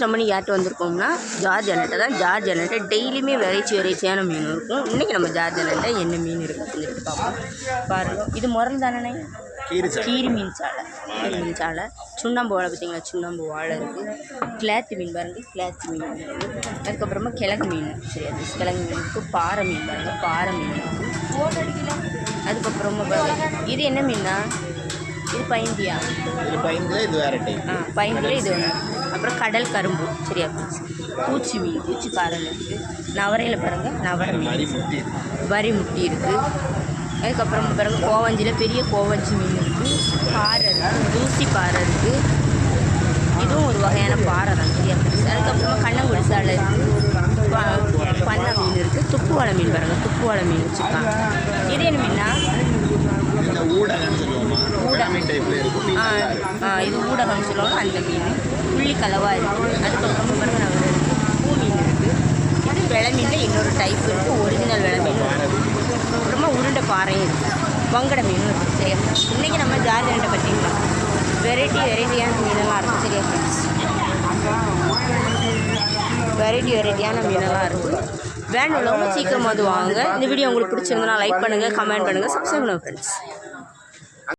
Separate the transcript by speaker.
Speaker 1: நம்ம யார்கிட்ட வந்திருக்கோம்னா ஜார்ஜ் அண்ணன்ட்ட தான். ஜார்ஜ் அண்ணன்ட்ட டெய்லியுமே வெரைட்டியான மீன் இருக்கும். இன்றைக்கி நம்ம ஜார்ஜ் அண்ணன்ட்ட என்ன மீன் இருக்குன்னு சொல்லிட்டு பார்ப்போம். பாருங்கள், இது முரல் தானே, கீரி மீன் சாலை. சுண்ணாம்பு வாழை பார்த்தீங்களா, சுண்ணாம்பு வாழை இருக்குது. கிளாத்து மீன் பாருங்கள், கிளாத்து மீன் இருக்குது. அதுக்கப்புறமா கிழங்கு மீன், சரி அது கிழங்கு மீன் இருக்குது. பாறை மீன் பாருங்கள், பாறை மீன் இருக்குது. அதுக்கப்புறமா பாருங்கள், இது என்ன மீனா, இது பைந்தியா, இது வேறு டைப். பைந்தில் இது ஒன்று. அப்புறம் கடல் கரும்பு, சரியா, பூச்சி மீன், பூச்சி காரல் இருக்குது. நவரையில் பாருங்கள், நவரை மீன், வரி முட்டி இருக்குது. அதுக்கப்புறம் பிறகு கோவஞ்சியில் பெரிய கோவஞ்சி மீன் இருக்குது. பாறை இருக்குது, தூசி பாறை இருக்குது. இதுவும் ஒரு வகையான பாறை தான், சரியா. அதுக்கப்புறமா கண்ணங்குடி சாலை இருக்குது. பண்ணை மீன் இருக்குது. துப்புவாழை மீன் பாருங்கள், துப்புவாழை மீன் வச்சுருக்காங்க. இது என்ன மீனா, ஊடகம், இது ஊடகம்னு சொல்லுவாங்க, அந்த மீன். புள்ளி கலவாக இருக்குது. அதுக்கப்புறமா பாருங்கள் நவரை இருக்குது. பூ மீன் இருக்குது. இது வெளை மீனில் இன்னொரு டைப் இருக்குது, ஒரிஜினல் வெளை மீன். அப்புறமா உருண்டை பாறையும் இருக்குது, வங்கடை மீனும் இருக்குது, சரியா. இன்றைக்கி நம்ம ஜார்ஜ் அண்ணன்ட்ட பார்த்தீங்கன்னா வெரைட்டியான மீனெல்லாம் இருக்குது, சரியா ஃப்ரெண்ட்ஸ். வெரைட்டியான மீனெல்லாம் இருக்குது. வேணுள்ளவங்க சீக்கிரமாக வாங்க. இந்த வீடியோ உங்களுக்கு பிடிச்சிருந்தனா லைக் பண்ணுங்கள், கமெண்ட் பண்ணுங்கள், சப்ஸ்கிரைப் பண்ணுங்கள் ஃப்ரெண்ட்ஸ்.